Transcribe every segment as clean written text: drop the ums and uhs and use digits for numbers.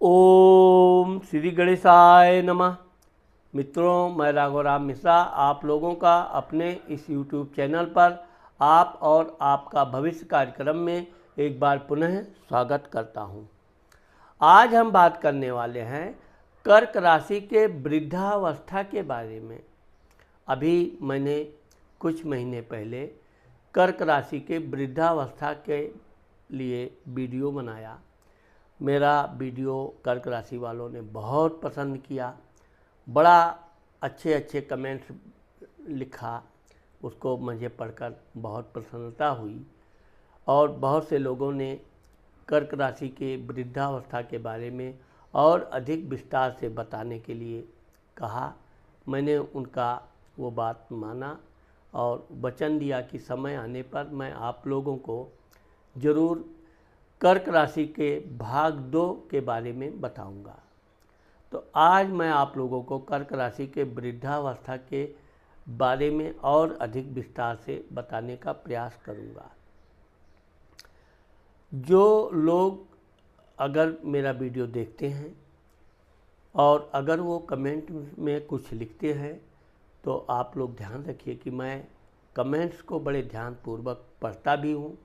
ओम श्री गणेशाय नमः। मित्रों, मैं राघवराम मिश्रा आप लोगों का अपने इस YouTube चैनल पर आप और आपका भविष्य कार्यक्रम में एक बार पुनः स्वागत करता हूं। आज हम बात करने वाले हैं कर्क राशि के वृद्धावस्था के बारे में। अभी मैंने कुछ महीने पहले कर्क राशि के वृद्धावस्था के लिए वीडियो बनाया। मेरा वीडियो कर्क राशि वालों ने बहुत पसंद किया, बड़ा अच्छे अच्छे कमेंट्स लिखा। उसको मुझे पढ़कर बहुत प्रसन्नता हुई और बहुत से लोगों ने कर्क राशि के वृद्धावस्था के बारे में और अधिक विस्तार से बताने के लिए कहा। मैंने उनका वो बात माना और वचन दिया कि समय आने पर मैं आप लोगों को ज़रूर कर्क राशि के भाग 2 के बारे में बताऊंगा। तो आज मैं आप लोगों को कर्क राशि के वृद्धावस्था के बारे में और अधिक विस्तार से बताने का प्रयास करूंगा। जो लोग अगर मेरा वीडियो देखते हैं और अगर वो कमेंट में कुछ लिखते हैं तो आप लोग ध्यान रखिए कि मैं कमेंट्स को बड़े ध्यानपूर्वक पढ़ता भी हूँ,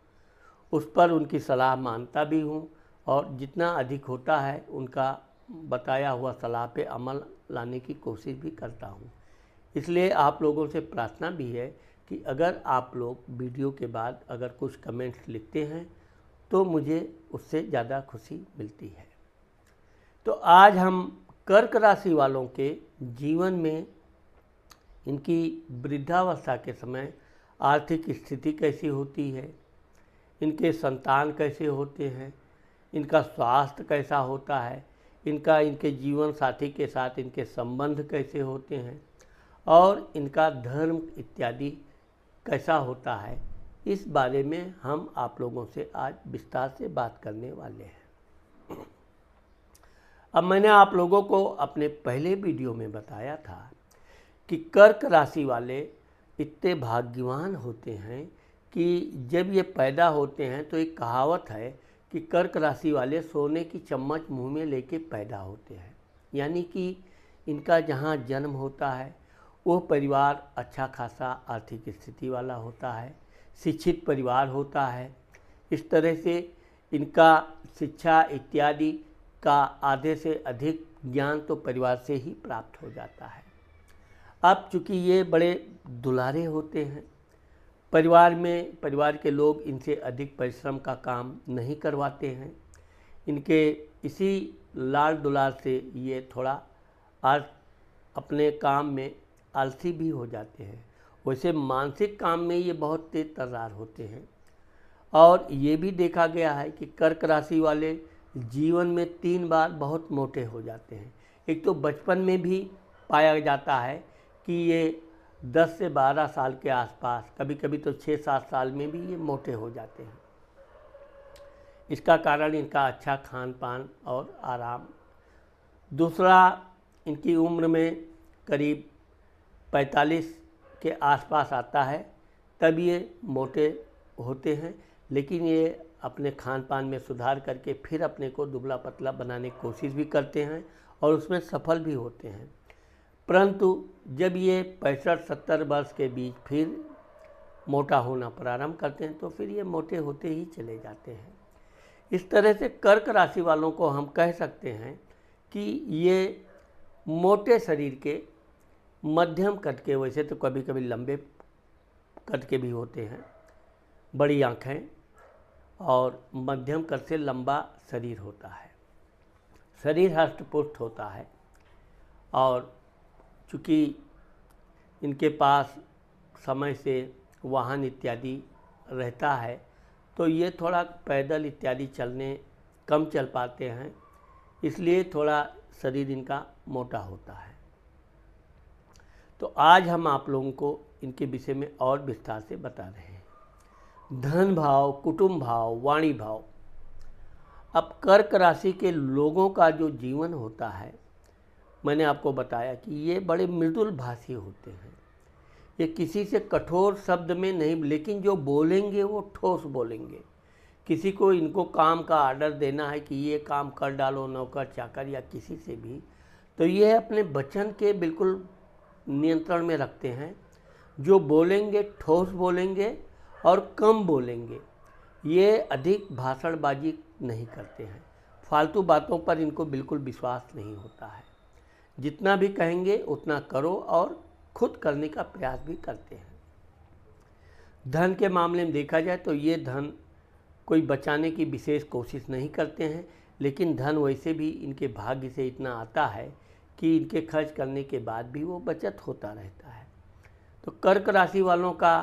उस पर उनकी सलाह मानता भी हूँ और जितना अधिक होता है उनका बताया हुआ सलाह पे अमल लाने की कोशिश भी करता हूँ। इसलिए आप लोगों से प्रार्थना भी है कि अगर आप लोग वीडियो के बाद अगर कुछ कमेंट्स लिखते हैं तो मुझे उससे ज़्यादा खुशी मिलती है। तो आज हम कर्क राशि वालों के जीवन में इनकी वृद्धावस्था के समय आर्थिक स्थिति कैसी होती है, इनके संतान कैसे होते हैं, इनका स्वास्थ्य कैसा होता है, इनके जीवन साथी के साथ इनके संबंध कैसे होते हैं और इनका धर्म इत्यादि कैसा होता है, इस बारे में हम आप लोगों से आज विस्तार से बात करने वाले हैं। अब मैंने आप लोगों को अपने पहले वीडियो में बताया था कि कर्क राशि वाले इतने भाग्यवान होते हैं कि जब ये पैदा होते हैं तो एक कहावत है कि कर्क राशि वाले सोने की चम्मच मुंह में लेके पैदा होते हैं। यानी कि इनका जहाँ जन्म होता है वो परिवार अच्छा खासा आर्थिक स्थिति वाला होता है, शिक्षित परिवार होता है। इस तरह से इनका शिक्षा इत्यादि का आधे से अधिक ज्ञान तो परिवार से ही प्राप्त हो जाता है। अब चूँकि ये बड़े दुलारे होते हैं, परिवार के लोग इनसे अधिक परिश्रम का काम नहीं करवाते हैं। इनके इसी लाड़ दुलार से ये थोड़ा अपने काम में आलसी भी हो जाते हैं। वैसे मानसिक काम में ये बहुत तेज तर्रार होते हैं और ये भी देखा गया है कि कर्क राशि वाले जीवन में 3 बार बहुत मोटे हो जाते हैं। एक तो बचपन में भी पाया जाता है कि ये 10 से 12 साल के आसपास, कभी कभी तो 6-7 साल में भी ये मोटे हो जाते हैं। इसका कारण इनका अच्छा खान पान और आराम। दूसरा, इनकी उम्र में करीब 45 के आसपास आता है तब ये मोटे होते हैं, लेकिन ये अपने खान पान में सुधार करके फिर अपने को दुबला पतला बनाने की कोशिश भी करते हैं और उसमें सफल भी होते हैं। परंतु जब ये 65-70 वर्ष के बीच फिर मोटा होना प्रारंभ करते हैं तो फिर ये मोटे होते ही चले जाते हैं। इस तरह से कर्क राशि वालों को हम कह सकते हैं कि ये मोटे शरीर के मध्यम कद के, वैसे तो कभी कभी लंबे कद के भी होते हैं, बड़ी आँखें और मध्यम कद से लंबा शरीर होता है। शरीर हष्ट-पुष्ट होता है और चूँकि इनके पास समय से वाहन इत्यादि रहता है तो ये थोड़ा पैदल इत्यादि कम चल पाते हैं, इसलिए थोड़ा शरीर इनका मोटा होता है। तो आज हम आप लोगों को इनके विषय में और विस्तार से बता रहे हैं। धन भाव, कुटुंब भाव, वाणी भाव। अब कर्क राशि के लोगों का जो जीवन होता है, मैंने आपको बताया कि ये बड़े मृदुल भाषी होते हैं। ये किसी से कठोर शब्द में नहीं, लेकिन जो बोलेंगे वो ठोस बोलेंगे। किसी को इनको काम का आर्डर देना है कि ये काम कर डालो, नौकर चाकर या किसी से भी, तो ये अपने वचन के बिल्कुल नियंत्रण में रखते हैं। जो बोलेंगे ठोस बोलेंगे और कम बोलेंगे। ये अधिक भाषणबाजी नहीं करते हैं। फालतू बातों पर इनको बिल्कुल विश्वास नहीं होता है। जितना भी कहेंगे उतना करो और खुद करने का प्रयास भी करते हैं। धन के मामले में देखा जाए तो ये धन कोई बचाने की विशेष कोशिश नहीं करते हैं, लेकिन धन वैसे भी इनके भाग्य से इतना आता है कि इनके खर्च करने के बाद भी वो बचत होता रहता है। तो कर्क राशि वालों का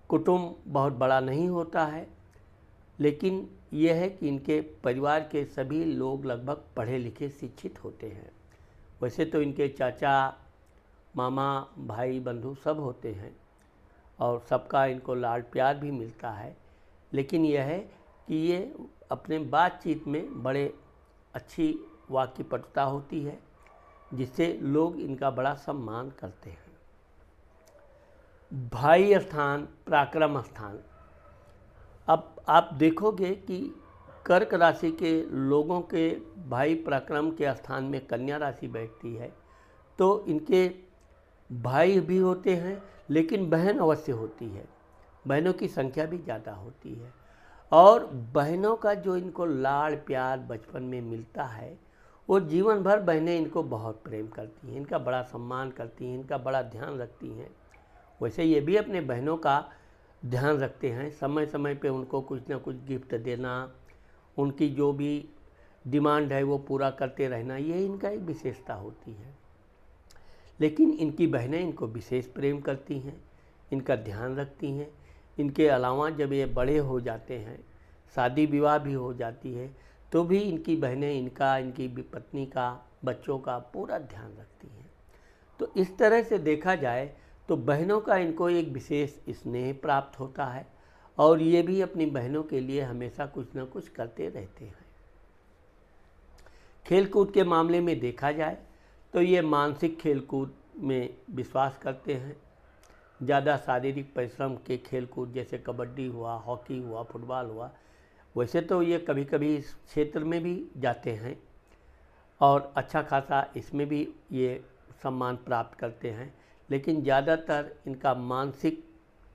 कुटुंब बहुत बड़ा नहीं होता है, लेकिन यह है कि इनके परिवार के सभी लोग लगभग पढ़े लिखे शिक्षित होते हैं। वैसे तो इनके चाचा, मामा, भाई, बंधु सब होते हैं और सबका इनको लाड प्यार भी मिलता है, लेकिन यह है कि ये अपने बातचीत में बड़े अच्छी वाक्यपटुता होती है, जिससे लोग इनका बड़ा सम्मान करते हैं। भाई स्थान, पराक्रम स्थान। अब आप देखोगे कि कर्क राशि के लोगों के भाई पराक्रम के स्थान में कन्या राशि बैठती है, तो इनके भाई भी होते हैं, लेकिन बहन अवश्य होती है। बहनों की संख्या भी ज़्यादा होती है और बहनों का जो इनको लाड़ प्यार बचपन में मिलता है, वो जीवन भर बहनें इनको बहुत प्रेम करती हैं, इनका बड़ा सम्मान करती हैं, इनका बड़ा ध्यान रखती हैं। वैसे ये भी अपने बहनों का ध्यान रखते हैं, समय समय पे उनको कुछ ना कुछ गिफ्ट देना, उनकी जो भी डिमांड है वो पूरा करते रहना, ये इनका एक विशेषता होती है। लेकिन इनकी बहनें इनको विशेष प्रेम करती हैं, इनका ध्यान रखती हैं। इनके अलावा जब ये बड़े हो जाते हैं, शादी विवाह भी हो जाती है, तो भी इनकी बहनें इनकी पत्नी का, बच्चों का पूरा ध्यान रखती हैं। तो इस तरह से देखा जाए तो बहनों का इनको एक विशेष स्नेह प्राप्त होता है और ये भी अपनी बहनों के लिए हमेशा कुछ न कुछ करते रहते हैं। खेलकूद के मामले में देखा जाए तो ये मानसिक खेलकूद में विश्वास करते हैं। ज़्यादा शारीरिक परिश्रम के खेलकूद जैसे कबड्डी हुआ, हॉकी हुआ, फुटबॉल हुआ, वैसे तो ये कभी कभी इस क्षेत्र में भी जाते हैं और अच्छा खासा इसमें भी ये सम्मान प्राप्त करते हैं, लेकिन ज़्यादातर इनका मानसिक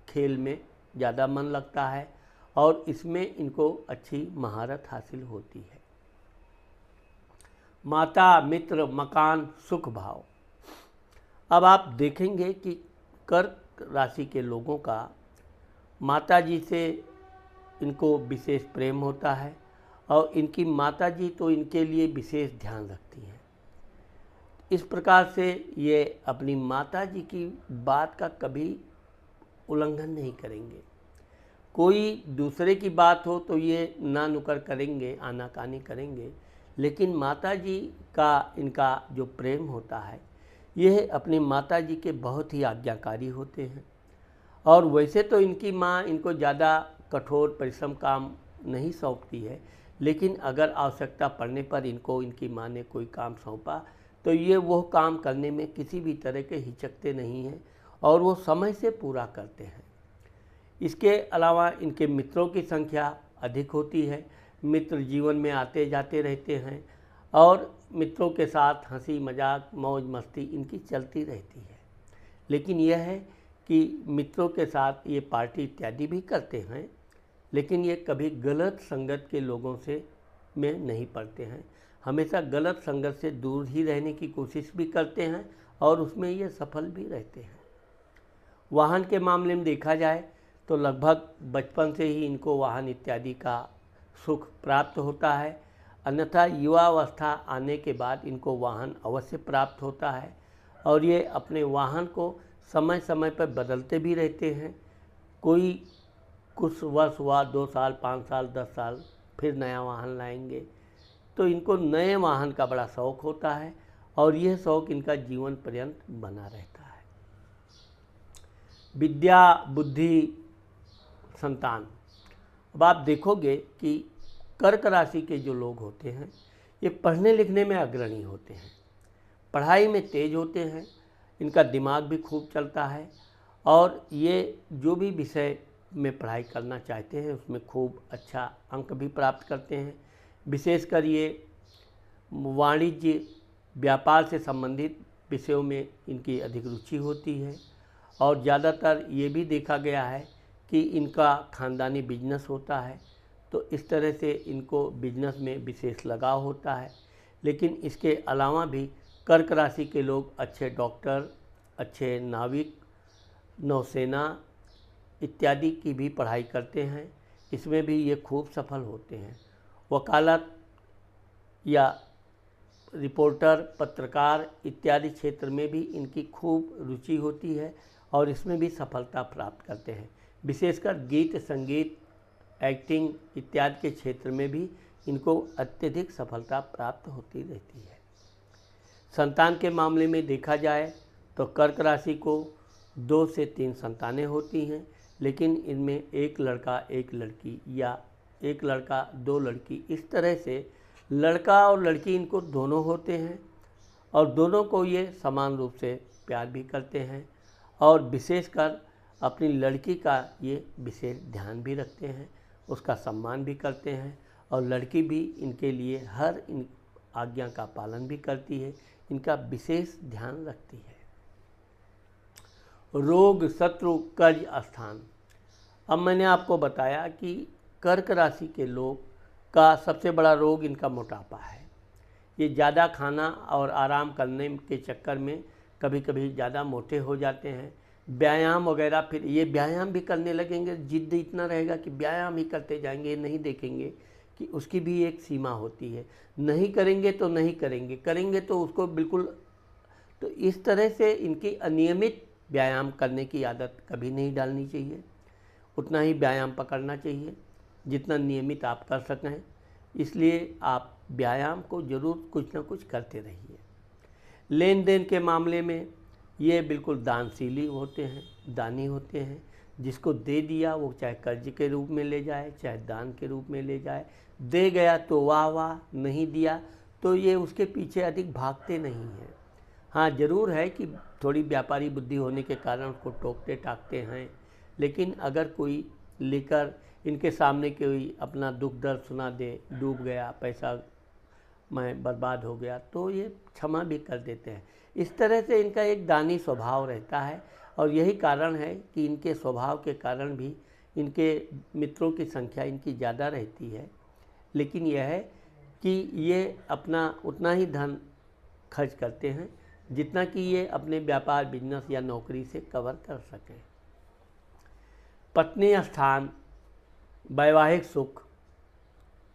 खेल में ज़्यादा मन लगता है और इसमें इनको अच्छी महारत हासिल होती है। माता, मित्र, मकान, सुख भाव। अब आप देखेंगे कि कर्क राशि के लोगों का माता जी से इनको विशेष प्रेम होता है और इनकी माता जी तो इनके लिए विशेष ध्यान रखती हैं। इस प्रकार से ये अपनी माता जी की बात का कभी उल्लंघन नहीं करेंगे। कोई दूसरे की बात हो तो ये ना नुकर करेंगे, आनाकानी करेंगे, लेकिन माता जी का इनका जो प्रेम होता है, यह अपनी माता जी के बहुत ही आज्ञाकारी होते हैं। और वैसे तो इनकी माँ इनको ज़्यादा कठोर परिश्रम काम नहीं सौंपती है, लेकिन अगर आवश्यकता पड़ने पर इनको इनकी माँ ने कोई काम सौंपा तो ये वो काम करने में किसी भी तरह के हिचकते नहीं हैं और वो समय से पूरा करते हैं। इसके अलावा इनके मित्रों की संख्या अधिक होती है। मित्र जीवन में आते जाते रहते हैं और मित्रों के साथ हंसी मजाक मौज मस्ती इनकी चलती रहती है। लेकिन यह है कि मित्रों के साथ ये पार्टी इत्यादि भी करते हैं, लेकिन ये कभी गलत संगत के लोगों से में नहीं पड़ते हैं। हमेशा गलत संगत से दूर ही रहने की कोशिश भी करते हैं और उसमें ये सफल भी रहते हैं। वाहन के मामले में देखा जाए तो लगभग बचपन से ही इनको वाहन इत्यादि का सुख प्राप्त होता है, अन्यथा युवावस्था आने के बाद इनको वाहन अवश्य प्राप्त होता है और ये अपने वाहन को समय समय पर बदलते भी रहते हैं। कोई कुछ वर्ष हुआ, 2 साल, 5 साल, 10 साल, फिर नया वाहन लाएंगे। तो इनको नए वाहन का बड़ा शौक़ होता है और यह शौक़ इनका जीवन पर्यंत बना रहता है। विद्या, बुद्धि, संतान। अब आप देखोगे कि कर्क राशि के जो लोग होते हैं ये पढ़ने लिखने में अग्रणी होते हैं, पढ़ाई में तेज होते हैं, इनका दिमाग भी खूब चलता है और ये जो भी विषय में पढ़ाई करना चाहते हैं उसमें खूब अच्छा अंक भी प्राप्त करते हैं। विशेषकर ये वाणिज्य व्यापार से संबंधित विषयों में इनकी अधिक रुचि होती है और ज़्यादातर ये भी देखा गया है कि इनका ख़ानदानी बिजनेस होता है, तो इस तरह से इनको बिजनेस में विशेष लगाव होता है। लेकिन इसके अलावा भी कर्क राशि के लोग अच्छे डॉक्टर, अच्छे नाविक, नौसेना इत्यादि की भी पढ़ाई करते हैं, इसमें भी ये खूब सफल होते हैं। वकालत या रिपोर्टर, पत्रकार इत्यादि क्षेत्र में भी इनकी खूब रुचि होती है और इसमें भी सफलता प्राप्त करते हैं। विशेषकर गीत, संगीत, एक्टिंग इत्यादि के क्षेत्र में भी इनको अत्यधिक सफलता प्राप्त होती रहती है। संतान के मामले में देखा जाए तो कर्क राशि को 2 से 3 संतानें होती हैं, लेकिन इनमें एक लड़का एक लड़की या एक लड़का 2 लड़की, इस तरह से लड़का और लड़की इनको दोनों होते हैं और दोनों को ये समान रूप से प्यार भी करते हैं और विशेषकर अपनी लड़की का ये विशेष ध्यान भी रखते हैं, उसका सम्मान भी करते हैं और लड़की भी इनके लिए हर इन आज्ञा का पालन भी करती है, इनका विशेष ध्यान रखती है। रोग, शत्रु, कर्ज स्थान। अब मैंने आपको बताया कि कर्क राशि के लोग का सबसे बड़ा रोग इनका मोटापा है। ये ज़्यादा खाना और आराम करने के चक्कर में कभी कभी ज़्यादा मोटे हो जाते हैं। व्यायाम वगैरह, फिर ये व्यायाम भी करने लगेंगे, जिद्द इतना रहेगा कि व्यायाम ही करते जाएंगे, नहीं देखेंगे कि उसकी भी एक सीमा होती है, नहीं करेंगे तो नहीं करेंगे, करेंगे तो उसको बिल्कुल। तो इस तरह से इनकी अनियमित व्यायाम करने की आदत कभी नहीं डालनी चाहिए। उतना ही व्यायाम पकड़ना चाहिए जितना नियमित आप कर सकें, इसलिए आप व्यायाम को ज़रूर कुछ ना कुछ करते रहिए। लेन देन के मामले में ये बिल्कुल दानशीली होते हैं, दानी होते हैं। जिसको दे दिया वो चाहे कर्ज के रूप में ले जाए, चाहे दान के रूप में ले जाए, दे गया तो वाह वाह, नहीं दिया तो ये उसके पीछे अधिक भागते नहीं हैं। हाँ, ज़रूर है कि थोड़ी व्यापारी बुद्धि होने के कारण उसको टोकते टाकते हैं, लेकिन अगर कोई लेकर इनके सामने कोई अपना दुख दर्द सुना दे, डूब गया, पैसा मैं बर्बाद हो गया, तो ये क्षमा भी कर देते हैं। इस तरह से इनका एक दानी स्वभाव रहता है और यही कारण है कि इनके स्वभाव के कारण भी इनके मित्रों की संख्या इनकी ज़्यादा रहती है। लेकिन यह है कि ये अपना उतना ही धन खर्च करते हैं जितना कि ये अपने व्यापार, बिजनेस या नौकरी से कवर कर सकें। पत्नी स्थान, वैवाहिक सुख,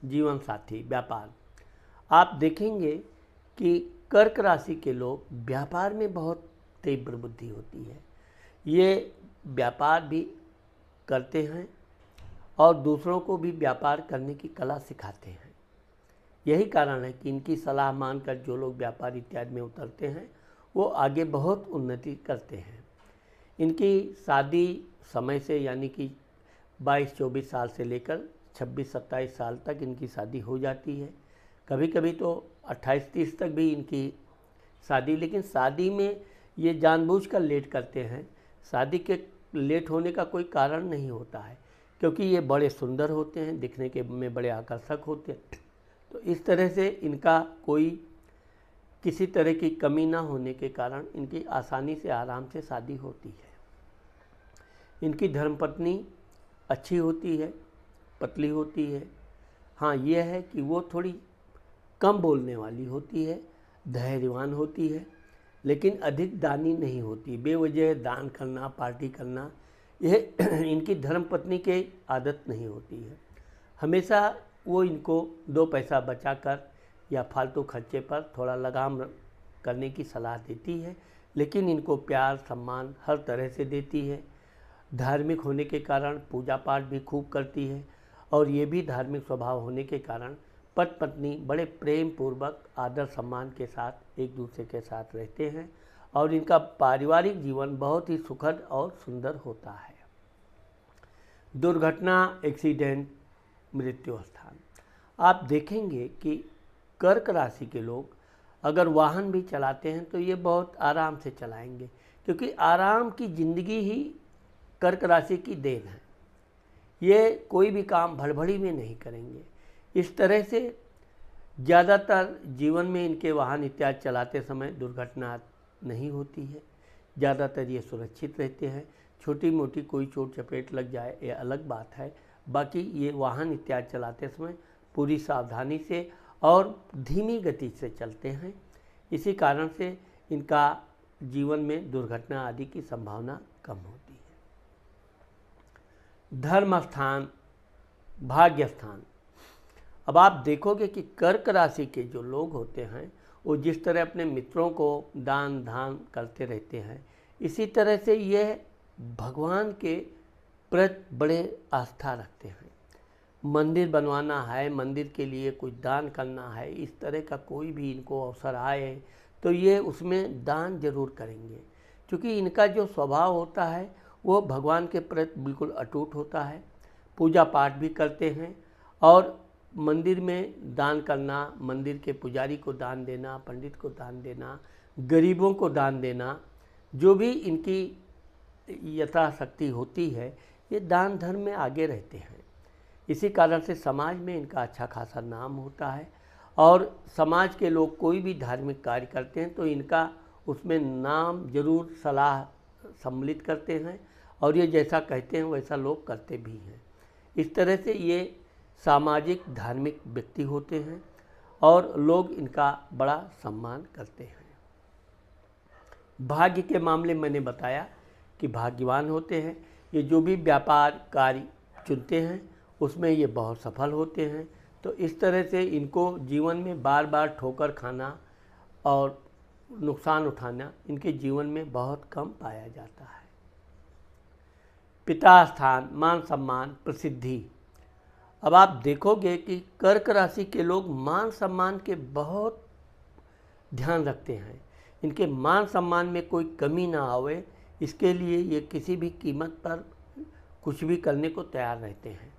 जीवन साथी, व्यापार। आप देखेंगे कि कर्क राशि के लोग व्यापार में बहुत तीव्र बुद्धि होती है। ये व्यापार भी करते हैं और दूसरों को भी व्यापार करने की कला सिखाते हैं। यही कारण है कि इनकी सलाह मानकर जो लोग व्यापार इत्यादि में उतरते हैं वो आगे बहुत उन्नति करते हैं। इनकी शादी समय से, यानी कि 22-24 साल से लेकर 26-27 साल तक इनकी शादी हो जाती है। कभी कभी तो 28-30 तक भी इनकी शादी, लेकिन शादी में ये जानबूझकर लेट करते हैं। शादी के लेट होने का कोई कारण नहीं होता है, क्योंकि ये बड़े सुंदर होते हैं, दिखने के में बड़े आकर्षक होते हैं। तो इस तरह से इनका कोई किसी तरह की कमी ना होने के कारण इनकी आसानी से, आराम से शादी होती है। इनकी धर्मपत्नी अच्छी होती है, पतली होती है। हाँ, यह है कि वो थोड़ी कम बोलने वाली होती है, धैर्यवान होती है, लेकिन अधिक दानी नहीं होती। बेवजह दान करना, पार्टी करना, यह इनकी धर्मपत्नी की आदत नहीं होती है। हमेशा वो इनको 2 पैसा बचाकर या फालतू खर्चे पर थोड़ा लगाम करने की सलाह देती है, लेकिन इनको प्यार, सम्मान हर तरह से देती है। धार्मिक होने के कारण पूजा पाठ भी खूब करती है और ये भी धार्मिक स्वभाव होने के कारण पति पत्नी बड़े प्रेम पूर्वक, आदर सम्मान के साथ एक दूसरे के साथ रहते हैं और इनका पारिवारिक जीवन बहुत ही सुखद और सुंदर होता है। दुर्घटना, एक्सीडेंट, मृत्यु स्थान। आप देखेंगे कि कर्क राशि के लोग अगर वाहन भी चलाते हैं तो ये बहुत आराम से चलाएंगे, क्योंकि आराम की ज़िंदगी ही कर्क राशि की देन है। ये कोई भी काम भड़बड़ी में नहीं करेंगे। इस तरह से ज़्यादातर जीवन में इनके वाहन इत्यादि चलाते समय दुर्घटना नहीं होती है। ज़्यादातर ये सुरक्षित रहते हैं। छोटी मोटी कोई चोट चपेट लग जाए ये अलग बात है, बाकी ये वाहन इत्यादि चलाते समय पूरी सावधानी से और धीमी गति से चलते हैं। इसी कारण से इनका जीवन में दुर्घटना आदि की संभावना कम होती है। धर्म स्थान, भाग्य स्थान। अब आप देखोगे कि कर्क राशि के जो लोग होते हैं वो जिस तरह अपने मित्रों को दान धान करते रहते हैं, इसी तरह से ये भगवान के प्रति बड़े आस्था रखते हैं। मंदिर बनवाना है, मंदिर के लिए कुछ दान करना है, इस तरह का कोई भी इनको अवसर आए तो ये उसमें दान जरूर करेंगे, क्योंकि इनका जो स्वभाव होता है वो भगवान के प्रति बिल्कुल अटूट होता है। पूजा पाठ भी करते हैं और मंदिर में दान करना, मंदिर के पुजारी को दान देना, पंडित को दान देना, गरीबों को दान देना, जो भी इनकी यथाशक्ति होती है, ये दान धर्म में आगे रहते हैं। इसी कारण से समाज में इनका अच्छा खासा नाम होता है और समाज के लोग कोई भी धार्मिक कार्य करते हैं तो इनका उसमें नाम जरूर सलाह सम्मिलित करते हैं और ये जैसा कहते हैं वैसा लोग करते भी हैं। इस तरह से ये सामाजिक धार्मिक व्यक्ति होते हैं और लोग इनका बड़ा सम्मान करते हैं। भाग्य के मामले मैंने बताया कि भाग्यवान होते हैं। ये जो भी व्यापार कार्य चुनते हैं उसमें ये बहुत सफल होते हैं। तो इस तरह से इनको जीवन में बार बार ठोकर खाना और नुकसान उठाना इनके जीवन में बहुत कम पाया जाता है। पिता स्थान, मान सम्मान, प्रसिद्धि। अब आप देखोगे कि कर्क राशि के लोग मान सम्मान के बहुत ध्यान रखते हैं। इनके मान सम्मान में कोई कमी ना आवे, इसके लिए ये किसी भी कीमत पर कुछ भी करने को तैयार रहते हैं।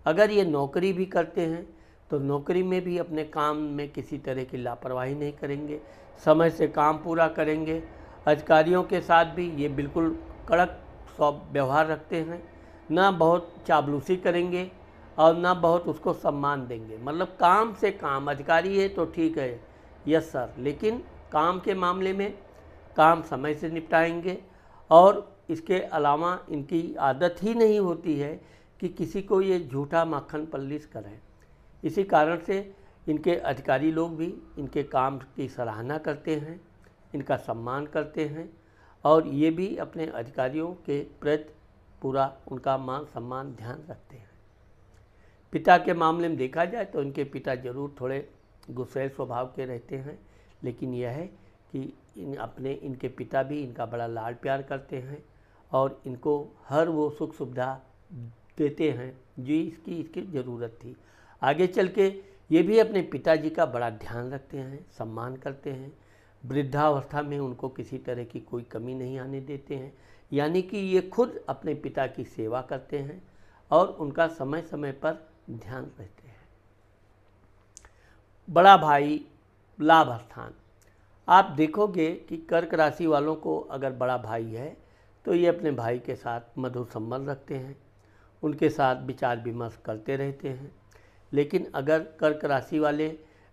अगर ये नौकरी भी करते हैं तो नौकरी में भी अपने काम में किसी तरह की लापरवाही नहीं करेंगे, समय से काम पूरा करेंगे। अधिकारियों के साथ भी ये बिल्कुल कड़क व्यवहार रखते हैं, ना बहुत चापलूसी करेंगे और ना बहुत उसको सम्मान देंगे। मतलब काम से काम, अधिकारी है तो ठीक है, यस सर, लेकिन काम के मामले में काम समय से निपटाएंगे। और इसके अलावा इनकी आदत ही नहीं होती है कि किसी को ये झूठा माखन पल्लीस करें। इसी कारण से इनके अधिकारी लोग भी इनके काम की सराहना करते हैं, इनका सम्मान करते हैं और ये भी अपने अधिकारियों के प्रति पूरा उनका मान सम्मान ध्यान रखते हैं। पिता के मामले में देखा जाए तो इनके पिता जरूर थोड़े गुस्सैल स्वभाव के रहते हैं, लेकिन यह है कि इनके पिता भी इनका बड़ा लाड प्यार करते हैं और इनको हर वो सुख सुविधा देते हैं जो इसकी ज़रूरत थी। आगे चल के ये भी अपने पिताजी का बड़ा ध्यान रखते हैं, सम्मान करते हैं। वृद्धावस्था में उनको किसी तरह की कोई कमी नहीं आने देते हैं, यानी कि ये खुद अपने पिता की सेवा करते हैं और उनका समय समय पर ध्यान रहते हैं। बड़ा भाई, लाभ स्थान। आप देखोगे कि कर्क राशि वालों को अगर बड़ा भाई है तो ये अपने भाई के साथ मधुर संबंध रखते हैं, उनके साथ विचार विमर्श करते रहते हैं। लेकिन अगर कर्क राशि वाले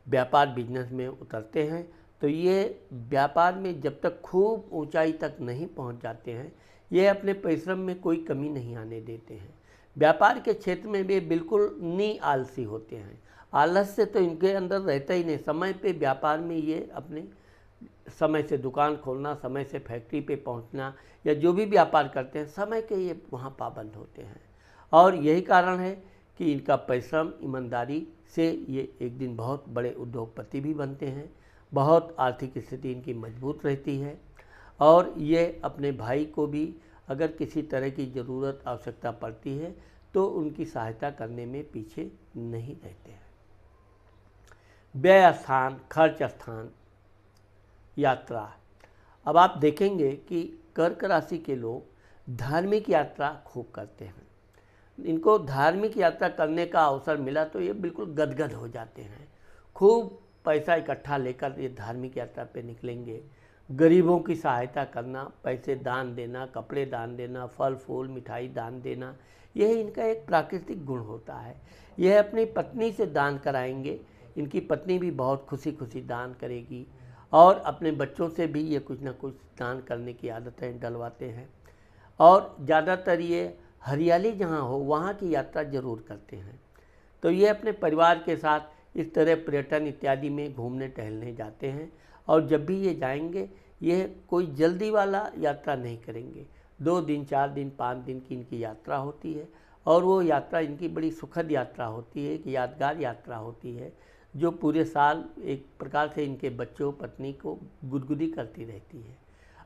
व्यापार बिजनेस में उतरते हैं तो ये व्यापार में जब तक खूब ऊंचाई तक नहीं पहुंच जाते हैं, ये अपने परिश्रम में कोई कमी नहीं आने देते हैं। व्यापार के क्षेत्र में भी बिल्कुल आलसी होते हैं। आलस्य तो इनके अंदर रहता ही नहीं। समय पे व्यापार में ये अपने समय से दुकान खोलना, समय से फैक्ट्री पे पहुंचना या जो भी व्यापार करते हैं समय के ये वहाँ पाबंद होते हैं। और यही कारण है कि इनका परिश्रम, ईमानदारी से ये एक दिन बहुत बड़े उद्योगपति भी बनते हैं। बहुत आर्थिक स्थिति इनकी मजबूत रहती है और ये अपने भाई को भी अगर किसी तरह की ज़रूरत आवश्यकता पड़ती है तो उनकी सहायता करने में पीछे नहीं रहते हैं। व्यय स्थान, खर्च स्थान, यात्रा। अब आप देखेंगे कि कर्क राशि के लोग धार्मिक यात्रा खूब करते हैं। इनको धार्मिक यात्रा करने का अवसर मिला तो ये बिल्कुल गदगद हो जाते हैं। खूब पैसा इकट्ठा लेकर ये धार्मिक यात्रा पे निकलेंगे। गरीबों की सहायता करना, पैसे दान देना, कपड़े दान देना, फल फूल मिठाई दान देना, यह इनका एक प्राकृतिक गुण होता है। यह अपनी पत्नी से दान कराएंगे, इनकी पत्नी भी बहुत खुशी खुशी दान करेगी और अपने बच्चों से भी ये कुछ ना कुछ दान करने की आदतें डलवाते हैं। और ज़्यादातर ये हरियाली जहाँ हो वहाँ की यात्रा ज़रूर करते हैं। तो ये अपने परिवार के साथ इस तरह पर्यटन इत्यादि में घूमने टहलने जाते हैं। और जब भी ये जाएंगे, ये कोई जल्दी वाला यात्रा नहीं करेंगे। 2 दिन, 4 दिन, 5 दिन की इनकी यात्रा होती है और वो यात्रा इनकी बड़ी सुखद यात्रा होती है, एक यादगार यात्रा होती है, जो पूरे साल एक प्रकार से इनके बच्चों पत्नी को गुदगुदी करती रहती है।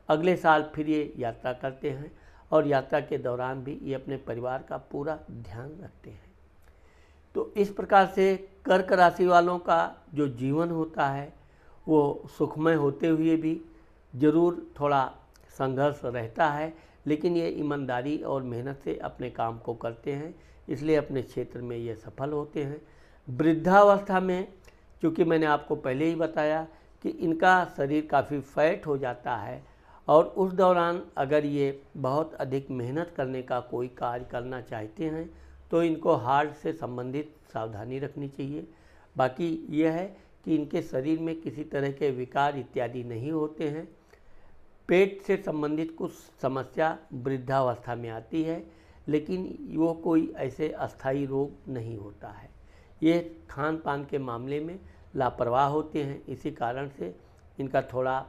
अगले साल फिर ये यात्रा करते हैं और यात्रा के दौरान भी ये अपने परिवार का पूरा ध्यान रखते हैं। तो इस प्रकार से कर्क राशि वालों का जो जीवन होता है वो सुखमय होते हुए भी ज़रूर थोड़ा संघर्ष रहता है, लेकिन ये ईमानदारी और मेहनत से अपने काम को करते हैं, इसलिए अपने क्षेत्र में ये सफल होते हैं। वृद्धावस्था में, चूँकि मैंने आपको पहले ही बताया कि इनका शरीर काफ़ी फैट हो जाता है और उस दौरान अगर ये बहुत अधिक मेहनत करने का कोई कार्य करना चाहते हैं तो इनको हार्ट से संबंधित सावधानी रखनी चाहिए। बाकी यह है कि इनके शरीर में किसी तरह के विकार इत्यादि नहीं होते हैं। पेट से संबंधित कुछ समस्या वृद्धावस्था में आती है, लेकिन वो कोई ऐसे अस्थायी रोग नहीं होता है। ये खान पान के मामले में लापरवाह होते हैं, इसी कारण से इनका थोड़ा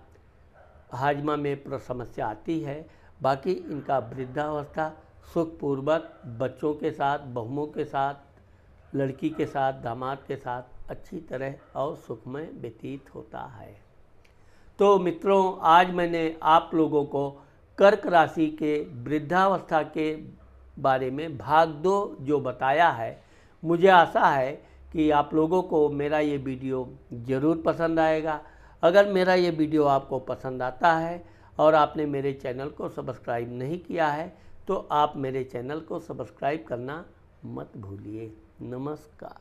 हाजमा में समस्या आती है। बाकी इनका वृद्धावस्था सुखपूर्वक बच्चों के साथ, बहुओं के साथ, लड़की के साथ, दामाद के साथ अच्छी तरह और सुखमय व्यतीत होता है। तो मित्रों, आज मैंने आप लोगों को कर्क राशि के वृद्धावस्था के बारे में भाग 2 जो बताया है, मुझे आशा है कि आप लोगों को मेरा ये वीडियो ज़रूर पसंद आएगा। अगर मेरा ये वीडियो आपको पसंद आता है और आपने मेरे चैनल को सब्सक्राइब नहीं किया है तो आप मेरे चैनल को सब्सक्राइब करना मत भूलिए। नमस्कार।